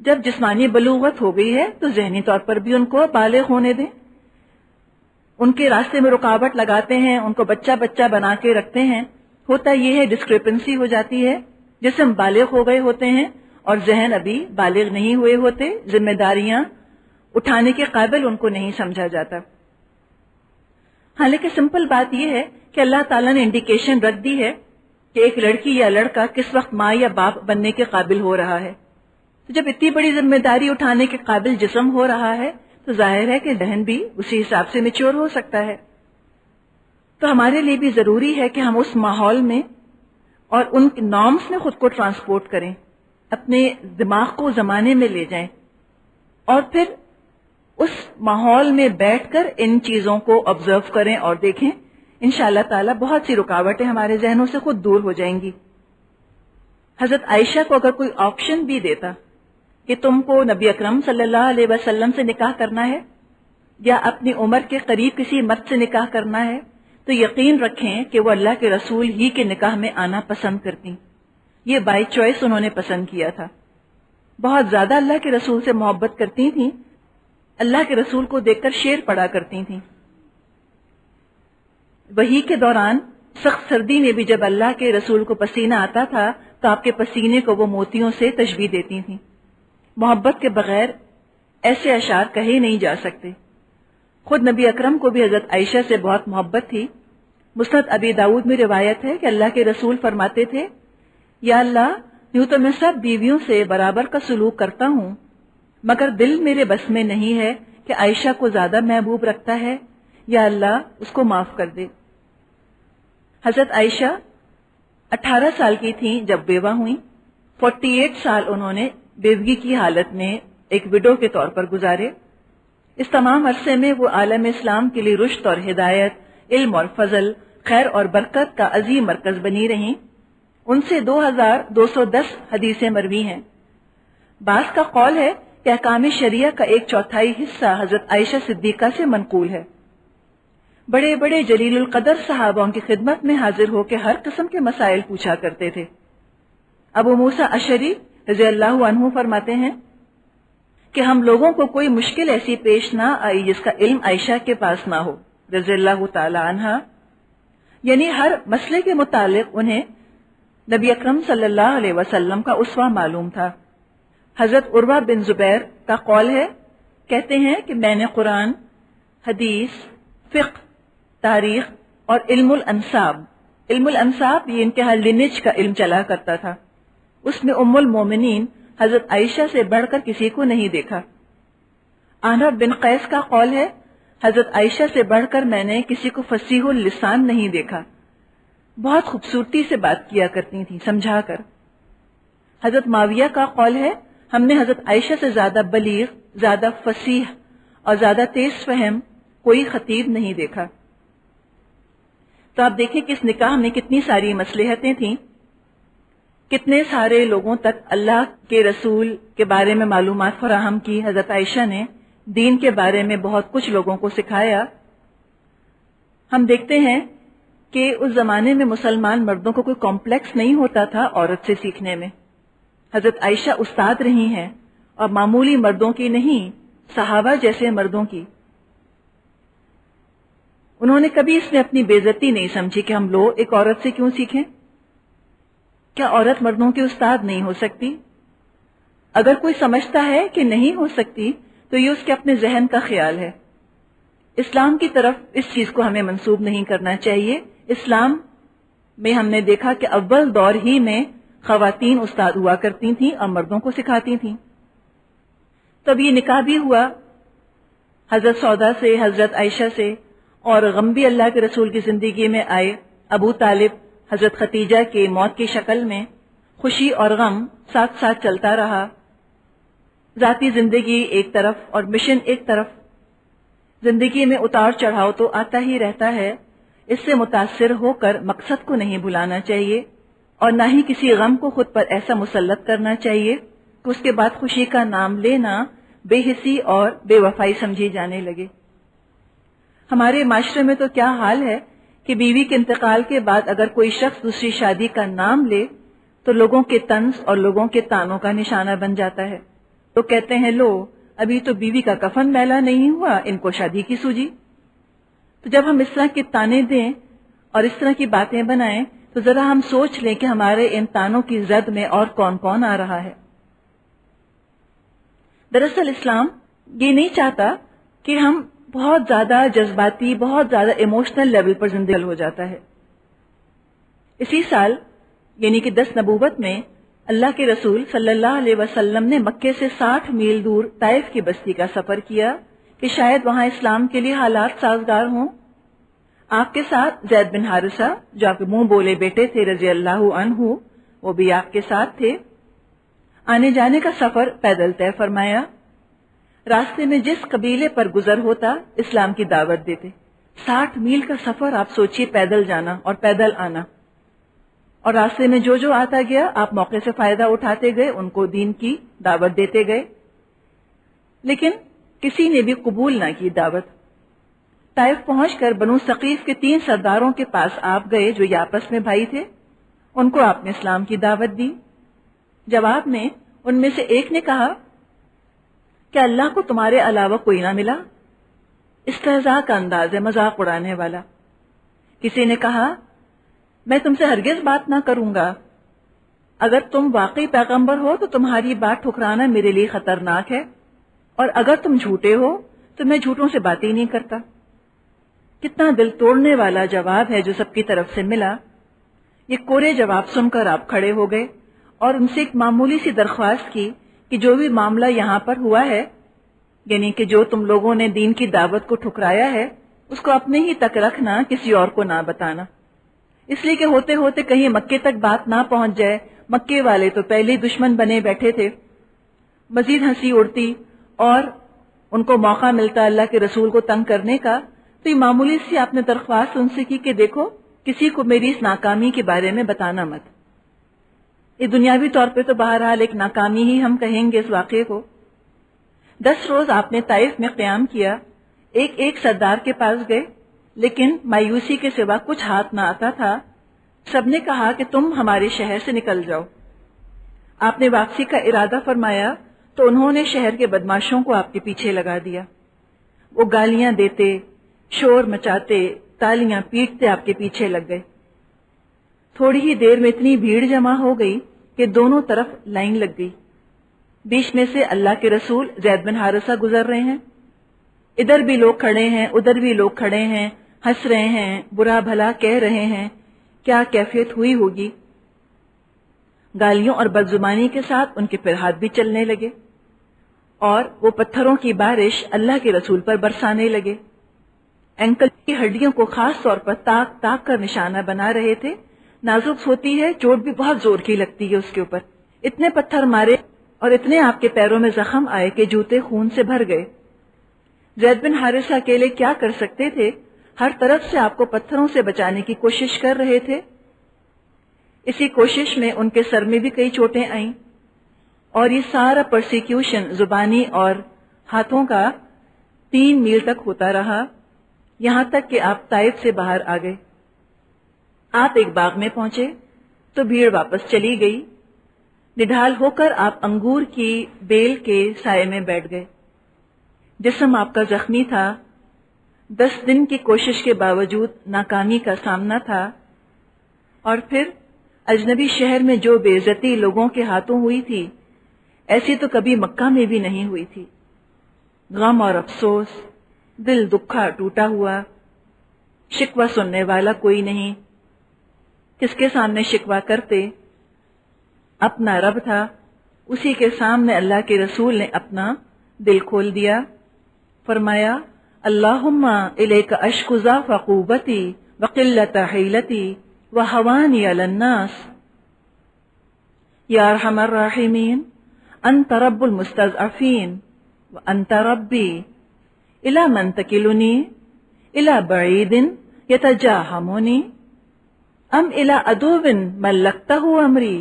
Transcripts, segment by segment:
جب جسمانی بلوغت ہو گئی ہے تو ذہنی طور پر بھی ان کو بالغ ہونے دیں. ان کے راستے میں رکاوٹ لگاتے ہیں, ان کو بچہ بچہ بنا کے رکھتے ہیں. ہوتا یہ ہے ڈسکرپنسی ہو جاتی ہے, جسم بالغ ہو گئے ہوتے ہیں اور ذہن ابھی بالغ نہیں ہوئے ہوتے, ذمہ داریاں اٹھانے کے قابل ان کو نہیں سمجھا جاتا. حالانکہ سمپل بات یہ ہے کہ اللہ تعالیٰ نے انڈیکیشن رکھ دی ہے کہ ایک لڑکی یا لڑکا کس وقت ماں یا باپ بننے کے قابل ہو رہا ہے. تو جب اتنی بڑی ذمہ داری اٹھانے کے قابل جسم ہو رہا ہے تو ظاہر ہے کہ ذہن بھی اسی حساب سے میچور ہو سکتا ہے. تو ہمارے لیے بھی ضروری ہے کہ ہم اس ماحول میں اور ان نارمس میں خود کو ٹرانسپورٹ کریں, اپنے دماغ کو زمانے میں لے جائیں اور پھر اس ماحول میں بیٹھ کر ان چیزوں کو آبزرو کریں اور دیکھیں. انشاءاللہ تعالی بہت سی رکاوٹیں ہمارے ذہنوں سے خود دور ہو جائیں گی. حضرت عائشہ کو اگر کوئی آپشن بھی دیتا کہ تم کو نبی اکرم صلی اللہ علیہ وسلم سے نکاح کرنا ہے یا اپنی عمر کے قریب کسی مرد سے نکاح کرنا ہے, تو یقین رکھیں کہ وہ اللہ کے رسول ہی کے نکاح میں آنا پسند کرتی. یہ بائی چوائس انہوں نے پسند کیا تھا. بہت زیادہ اللہ کے رسول سے محبت کرتی تھیں, اللہ کے رسول کو دیکھ کر شعر پڑھا کرتی تھیں. وحی کے دوران سخت سردی میں بھی جب اللہ کے رسول کو پسینہ آتا تھا تو آپ کے پسینے کو وہ موتیوں سے تشبیہ دیتی تھیں. محبت کے بغیر ایسے اشعار کہے نہیں جا سکتے. خود نبی اکرم کو بھی حضرت عائشہ سے بہت محبت تھی. مسند ابی داؤد میں روایت ہے کہ اللہ کے رسول فرماتے تھے, یا اللہ یوں تو میں سب بیویوں سے برابر کا سلوک کرتا ہوں, مگر دل میرے بس میں نہیں ہے کہ عائشہ کو زیادہ محبوب رکھتا ہے, یا اللہ اس کو معاف کر دے. حضرت عائشہ 18 سال کی تھیں جب بیوہ ہوئیں. 48 سال انہوں نے بیوگی کی حالت میں ایک وڈو کے طور پر گزارے. اس تمام عرصے میں وہ عالم اسلام کے لیے رشد اور ہدایت, علم اور فضل, خیر اور برکت کا عظیم مرکز بنی رہیں. ان سے 2210 حدیثیں مروی ہیں. بعض کا قول ہے کہ احکام شریعہ کا 1/4 حصہ حضرت عائشہ صدیقہ سے منقول ہے. بڑے بڑے جلیل القدر صحابوں کی خدمت میں حاضر ہو کے ہر قسم کے مسائل پوچھا کرتے تھے. ابو موسیٰ اشعری رضی اللہ عنہ فرماتے ہیں کہ ہم لوگوں کو کوئی مشکل ایسی پیش نہ آئی جس کا علم عائشہ کے پاس نہ ہو رضی اللہ تعالی عنہا. یعنی ہر مسئلے کے متعلق انہیں نبی اکرم صلی اللہ علیہ وسلم کا اسوہ معلوم تھا. حضرت عروہ بن زبیر کا قول ہے, کہتے ہیں کہ میں نے قرآن, حدیث, فقہ, تاریخ اور علم الانساب یہ ان کے لینیج کا علم چلا کرتا تھا. اس میں ام المومنین حضرت عائشہ سے بڑھ کر کسی کو نہیں دیکھا. عنب بن قیس کا قول ہے, حضرت عائشہ سے بڑھ کر میں نے کسی کو فصیح اللسان نہیں دیکھا. بہت خوبصورتی سے بات کیا کرتی تھی سمجھا کر. حضرت معاویہ کا قول ہے, ہم نے حضرت عائشہ سے زیادہ بلیغ, زیادہ فصیح اور زیادہ تیز فہم کوئی خطیب نہیں دیکھا. تو آپ دیکھیں کہ اس نکاح میں کتنی ساری مصلحتیں تھیں, کتنے سارے لوگوں تک اللہ کے رسول کے بارے میں معلومات فراہم کی. حضرت عائشہ نے دین کے بارے میں بہت کچھ لوگوں کو سکھایا. ہم دیکھتے ہیں کہ اس زمانے میں مسلمان مردوں کو کوئی کمپلیکس نہیں ہوتا تھا عورت سے سیکھنے میں. حضرت عائشہ استاد رہی ہیں, اور معمولی مردوں کی نہیں, صحابہ جیسے مردوں کی. انہوں نے کبھی اس میں اپنی بے عزتی نہیں سمجھی کہ ہم لوگ ایک عورت سے کیوں سیکھیں. کیا عورت مردوں کی استاد نہیں ہو سکتی؟ اگر کوئی سمجھتا ہے کہ نہیں ہو سکتی تو یہ اس کے اپنے ذہن کا خیال ہے. اسلام کی طرف اس چیز کو ہمیں منسوب نہیں کرنا چاہیے. اسلام میں ہم نے دیکھا کہ اول دور ہی میں خواتین استاد ہوا کرتی تھیں اور مردوں کو سکھاتی تھیں. تب یہ نکاح بھی ہوا حضرت سودا سے, حضرت عائشہ سے, اور غم بھی اللہ کے رسول کی زندگی میں آئے. ابو طالب, حضرت خدیجہ کے موت کی شکل میں خوشی اور غم ساتھ ساتھ چلتا رہا. ذاتی زندگی ایک طرف اور مشن ایک طرف. زندگی میں اتار چڑھاؤ تو آتا ہی رہتا ہے. اس سے متاثر ہو کر مقصد کو نہیں بھلانا چاہیے, اور نہ ہی کسی غم کو خود پر ایسا مسلط کرنا چاہیے کہ اس کے بعد خوشی کا نام لینا بے حسی اور بے وفائی سمجھی جانے لگے. ہمارے معاشرے میں تو کیا حال ہے کہ بیوی کے انتقال کے بعد اگر کوئی شخص دوسری شادی کا نام لے تو لوگوں کے طنز اور لوگوں کے طعنوں کا نشانہ بن جاتا ہے. تو کہتے ہیں لو ابھی تو بیوی کا کفن میلا نہیں ہوا، ان کو شادی کی سوجی۔ تو جب ہم اس طرح کے تانے دیں اور اس طرح کی باتیں بنائیں تو ذرا ہم سوچ لیں کہ ہمارے ان تانوں کی زد میں اور کون کون آ رہا ہے۔ دراصل اسلام یہ نہیں چاہتا کہ ہم بہت زیادہ جذباتی، بہت زیادہ ایموشنل لیول پر زندگی ہو جاتا ہے۔ اسی سال یعنی کہ 10 نبوت میں اللہ کے رسول صلی اللہ علیہ وسلم نے مکے سے 60 میل دور طائف کی بستی کا سفر کیا کہ شاید وہاں اسلام کے لیے حالات سازگار ہوں۔ آپ کے ساتھ زید بن حارثہ جو آپ کے منہ بولے بیٹے تھے رضی اللہ عنہ، وہ بھی آپ کے ساتھ تھے۔ آنے جانے کا سفر پیدل طے فرمایا۔ راستے میں جس قبیلے پر گزر ہوتا اسلام کی دعوت دیتے۔ 60 میل کا سفر آپ سوچئے، پیدل جانا اور پیدل آنا، اور راستے میں جو آتا گیا آپ موقع سے فائدہ اٹھاتے گئے، ان کو دین کی دعوت دیتے گئے، لیکن کسی نے بھی قبول نہ کی دعوت۔ طائف پہنچ کر بنو ثقیف کے 3 سرداروں کے پاس آپ گئے جو یہ آپس میں بھائی تھے، ان کو آپ نے اسلام کی دعوت دی۔ جواب میں ان میں سے ایک نے کہا کہ اللہ کو تمہارے علاوہ کوئی نہ ملا؟ استہزاء کا انداز ہے، مذاق اڑانے والا۔ کسی نے کہا میں تم سے ہرگز بات نہ کروں گا، اگر تم واقعی پیغمبر ہو تو تمہاری بات ٹھکرانا میرے لیے خطرناک ہے، اور اگر تم جھوٹے ہو تو میں جھوٹوں سے بات ہی نہیں کرتا۔ کتنا دل توڑنے والا جواب ہے جو سب کی طرف سے ملا۔ یہ کورے جواب سن کر آپ کھڑے ہو گئے اور ان سے ایک معمولی سی درخواست کی کہ جو بھی معاملہ یہاں پر ہوا ہے، یعنی کہ جو تم لوگوں نے دین کی دعوت کو ٹھکرایا ہے، اس کو اپنے ہی تک رکھنا، کسی اور کو نہ بتانا، اس لیے کہ ہوتے ہوتے کہیں مکے تک بات نہ پہنچ جائے۔ مکے والے تو پہلے دشمن بنے بیٹھے تھے، مزید ہنسی اڑتی اور ان کو موقع ملتا اللہ کے رسول کو تنگ کرنے کا۔ تو یہ معمولی سی آپ نے درخواست ان سے کی کہ دیکھو کسی کو میری اس ناکامی کے بارے میں بتانا مت۔ یہ دنیاوی طور پہ تو بہرحال ایک ناکامی ہی ہم کہیں گے اس واقعے کو۔ 10 روز آپ نے طائف میں قیام کیا، ایک سردار کے پاس گئے، لیکن مایوسی کے سوا کچھ ہاتھ نہ آتا تھا۔ سب نے کہا کہ تم ہمارے شہر سے نکل جاؤ۔ آپ نے واپسی کا ارادہ فرمایا تو انہوں نے شہر کے بدماشوں کو آپ کے پیچھے لگا دیا۔ وہ گالیاں دیتے، شور مچاتے، تالیاں پیٹتے آپ کے پیچھے لگ گئے۔ تھوڑی ہی دیر میں اتنی بھیڑ جمع ہو گئی کہ دونوں طرف لائن لگ گئی۔ بیچ میں سے اللہ کے رسول زید بن حارثہ گزر رہے ہیں، ادھر بھی لوگ کھڑے ہیں، ادھر بھی لوگ کھڑے ہیں، ہنس رہے ہیں، برا بھلا کہہ رہے ہیں۔ کیا کیفیت ہوئی ہوگی؟ گالیوں اور بدزبانی کے ساتھ ان کے پھر ہاتھ بھی چلنے لگے اور وہ پتھروں کی بارش اللہ کے رسول پر برسانے لگے۔ اینکل کی ہڈیوں کو خاص طور پر تاک تاک کر نشانہ بنا رہے تھے۔ نازک ہوتی ہے، چوٹ بھی بہت زور کی لگتی ہے اس کے اوپر۔ اتنے پتھر مارے اور اتنے آپ کے پیروں میں زخم آئے کہ جوتے خون سے بھر گئے۔ زید بن حارثہ اکیلے کیا کر سکتے تھے؟ ہر طرف سے آپ کو پتھروں سے بچانے کی کوشش کر رہے تھے۔ اسی کوشش میں ان کے سر میں بھی کئی چوٹیں آئیں، اور یہ سارا پرسیکیوشن زبانی اور ہاتھوں کا 3 میل تک ہوتا رہا، یہاں تک کہ آپ طائف سے باہر آ گئے۔ آپ ایک باغ میں پہنچے تو بھیڑ واپس چلی گئی۔ نڈھال ہو کر آپ انگور کی بیل کے سائے میں بیٹھ گئے۔ جسم آپ کا زخمی تھا، 10 دن کی کوشش کے باوجود ناکامی کا سامنا تھا، اور پھر اجنبی شہر میں جو بے عزتی لوگوں کے ہاتھوں ہوئی تھی، ایسی تو کبھی مکہ میں بھی نہیں ہوئی تھی۔ غم اور افسوس، دل دکھا ٹوٹا ہوا، شکوہ سننے والا کوئی نہیں۔ کس کے سامنے شکوہ کرتے؟ اپنا رب تھا، اسی کے سامنے اللہ کے رسول نے اپنا دل کھول دیا۔ فرمایا اللہم الیک اشکو ضعف قوتی وقلت حیلتی وہوانی علی الناس، یا ارحم الراحمین انت رب المستضعفین وانت ربی الی من تکلنی الی بعید یتجاہمنی ام الی عدو ملکتہ امری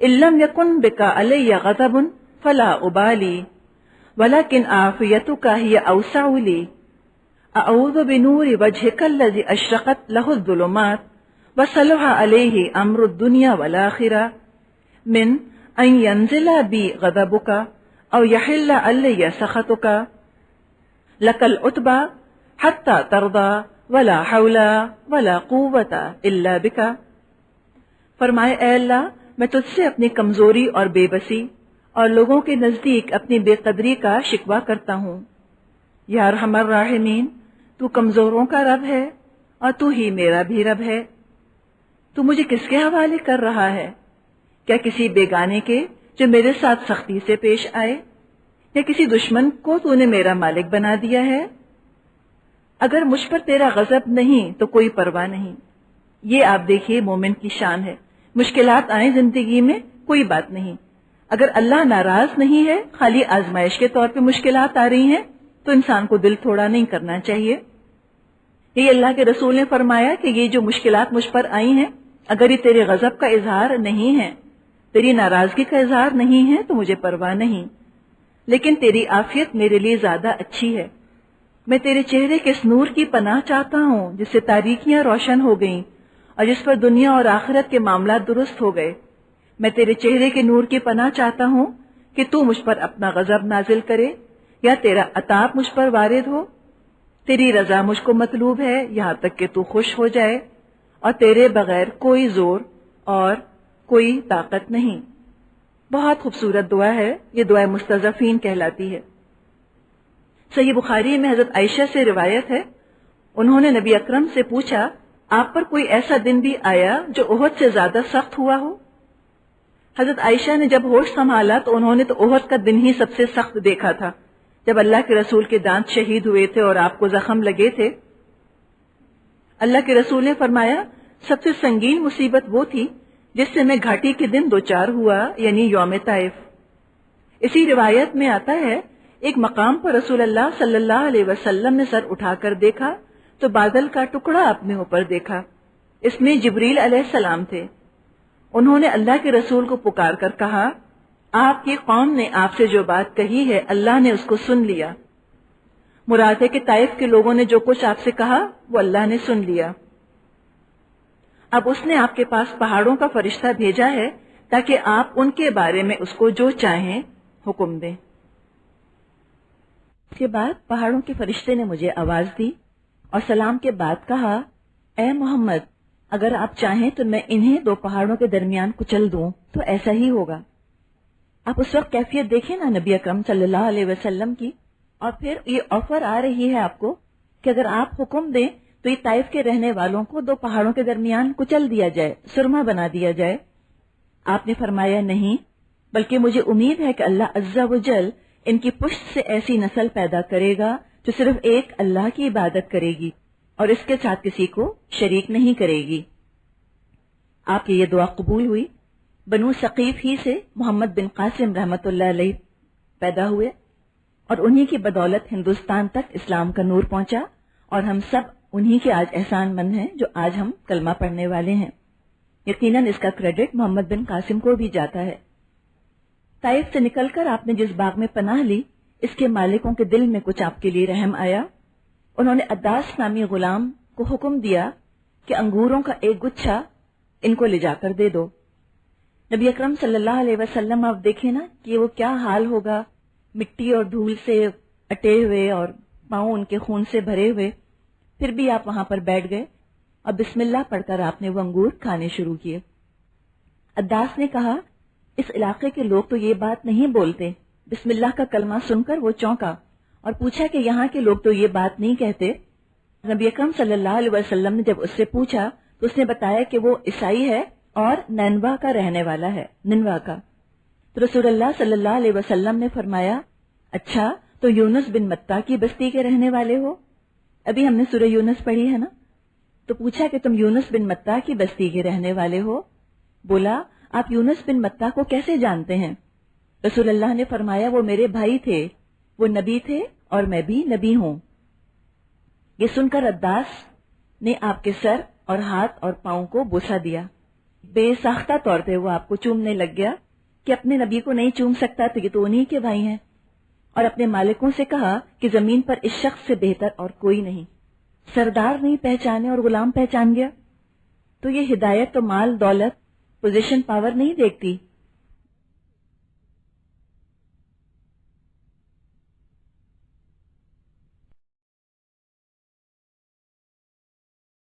ان لم یکن بک علی غضب فلا ابالی ولكن عافیتک ہی اوسع لی اعوذ بنور وجهک الذی اشرقت له الظلمات وصلح علیہ امر الدنیا والآخرہ من ان ينزل بی غضبک او یحل علی سخطک لک العتبی حتی ترضی ولا حول ولا قوت الا بک۔ فرمائے اے اللہ میں تجھ سے اپنی کمزوری اور بے بسی اور لوگوں کے نزدیک اپنی بے قدری کا شکوہ کرتا ہوں۔ یا ارحم الراحمین، تو کمزوروں کا رب ہے اور تو ہی میرا بھی رب ہے۔ تو مجھے کس کے حوالے کر رہا ہے؟ کیا کسی بیگانے کے جو میرے ساتھ سختی سے پیش آئے، یا کسی دشمن کو تو نے میرا مالک بنا دیا ہے؟ اگر مجھ پر تیرا غضب نہیں تو کوئی پرواہ نہیں۔ یہ آپ دیکھیے مومن کی شان ہے، مشکلات آئیں زندگی میں کوئی بات نہیں، اگر اللہ ناراض نہیں ہے، خالی آزمائش کے طور پہ مشکلات آ رہی ہیں تو انسان کو دل تھوڑا نہیں کرنا چاہیے۔ یہ اللہ کے رسول نے فرمایا کہ یہ جو مشکلات مجھ پر آئی ہیں، اگر یہ تیرے غضب کا اظہار نہیں ہے، تیری ناراضگی کا اظہار نہیں ہے تو مجھے پرواہ نہیں، لیکن تیری عافیت میرے لیے زیادہ اچھی ہے۔ میں تیرے چہرے کے اس نور کی پناہ چاہتا ہوں جس سے تاریکیاں روشن ہو گئیں اور جس پر دنیا اور آخرت کے معاملات درست ہو گئے۔ میں تیرے چہرے کے نور کی پناہ چاہتا ہوں کہ تو مجھ پر اپنا غضب نازل کرے یا تیرا عطاب مجھ پر وارد ہو۔ تیری رضا مجھ کو مطلوب ہے یہاں تک کہ تو خوش ہو جائے، اور تیرے بغیر کوئی زور اور کوئی طاقت نہیں۔ بہت خوبصورت دعا ہے، یہ دعا مستضعفین کہلاتی ہے۔ صحیح بخاری میں حضرت عائشہ سے روایت ہے، انہوں نے نبی اکرم سے پوچھا آپ پر کوئی ایسا دن بھی آیا جو احد سے زیادہ سخت ہوا ہو؟ حضرت عائشہ نے جب ہوش سنبھالا تو انہوں نے تو احد کا دن ہی سب سے سخت دیکھا تھا، جب اللہ کے رسول کے دانت شہید ہوئے تھے اور آپ کو زخم لگے تھے۔ اللہ کے رسول نے فرمایا سب سے سنگین مصیبت وہ تھی جس سے میں گھاٹی کے دن دوچار ہوا، یعنی یوم طائف۔ اسی روایت میں آتا ہے ایک مقام پر رسول اللہ صلی اللہ علیہ وسلم نے سر اٹھا کر دیکھا تو بادل کا ٹکڑا اپنے اوپر دیکھا، اس میں جبریل علیہ السلام تھے۔ انہوں نے اللہ کے رسول کو پکار کر کہا آپ کی قوم نے آپ سے جو بات کہی ہے اللہ نے اس کو سن لیا۔ مراد ہے کہ طائف کے لوگوں نے جو کچھ آپ سے کہا وہ اللہ نے سن لیا۔ اب اس نے آپ کے پاس پہاڑوں کا فرشتہ بھیجا ہے تاکہ آپ ان کے بارے میں اس کو جو چاہیں حکم دیں۔ اس کے بعد پہاڑوں کے فرشتے نے مجھے آواز دی اور سلام کے بعد کہا اے محمد اگر آپ چاہیں تو میں انہیں دو پہاڑوں کے درمیان کچل دوں تو ایسا ہی ہوگا۔ آپ اس وقت کیفیت دیکھیں نا نبی اکرم صلی اللہ علیہ وسلم کی، اور پھر یہ آفر آ رہی ہے آپ کو کہ اگر آپ حکم دیں تو یہ طائف کے رہنے والوں کو دو پہاڑوں کے درمیان کچل دیا جائے، سرما بنا دیا جائے۔ آپ نے فرمایا نہیں، بلکہ مجھے امید ہے کہ اللہ عز و جل ان کی پشت سے ایسی نسل پیدا کرے گا جو صرف ایک اللہ کی عبادت کرے گی اور اس کے ساتھ کسی کو شریک نہیں کرے گی۔ آپ کی یہ دعا قبول ہوئی۔ بنو ثقیف ہی سے محمد بن قاسم رحمت اللہ علیہ پیدا ہوئے اور انہی کی بدولت ہندوستان تک اسلام کا نور پہنچا، اور ہم سب انہی کے آج احسان مند ہیں جو آج ہم کلمہ پڑھنے والے ہیں۔ یقیناً اس کا کریڈٹ محمد بن قاسم کو بھی جاتا ہے۔ طائف سے نکل کر آپ نے جس باغ میں پناہ لی، اس کے مالکوں کے دل میں کچھ آپ کے لیے رحم آیا۔ انہوں نے عداس نامی غلام کو حکم دیا کہ انگوروں کا ایک گچھا ان کو لے جا کر دے دو۔ نبی اکرم صلی اللہ علیہ وسلم آپ دیکھیں نا کہ وہ کیا حال ہوگا، مٹی اور دھول سے اٹے ہوئے اور پاؤں ان کے خون سے بھرے ہوئے، پھر بھی آپ وہاں پر بیٹھ گئے اور بسم اللہ پڑھ کر آپ نے وہ انگور کھانے شروع کیے۔ عداس نے کہا اس علاقے کے لوگ تو یہ بات نہیں بولتے۔ بسم اللہ کا کلمہ سن کر وہ چونکا اور پوچھا کہ یہاں کے لوگ تو یہ بات نہیں کہتے۔ نبی اکرم صلی اللہ علیہ وسلم نے جب اس سے پوچھا تو اس نے بتایا کہ وہ عیسائی ہے اور نینوا کا رہنے والا ہے، ننوا کا۔ تو رسول اللہ صلی اللہ علیہ وسلم نے فرمایا اچھا تو یونس بن متہ کی بستی کے رہنے والے ہو؟ ابھی ہم نے سورہ یونس پڑھی ہے نا، تو پوچھا کہ تم یونس بن متہ کی بستی کے رہنے والے ہو؟ بولا آپ یونس بن متہ کو کیسے جانتے ہیں؟ رسول اللہ نے فرمایا وہ میرے بھائی تھے، وہ نبی تھے اور میں بھی نبی ہوں۔ یہ سن کر عداس نے آپ کے سر اور ہاتھ اور پاؤں کو بوسہ دیا، بے ساختہ طور پہ وہ آپ کو چومنے لگ گیا کہ اپنے نبی کو نہیں چوم سکتا تو یہ تو انہی کے بھائی ہیں، اور اپنے مالکوں سے کہا کہ زمین پر اس شخص سے بہتر اور کوئی نہیں۔ سردار نہیں پہچانے اور غلام پہچان گیا، تو یہ ہدایت تو مال دولت پوزیشن پاور نہیں دیکھتی،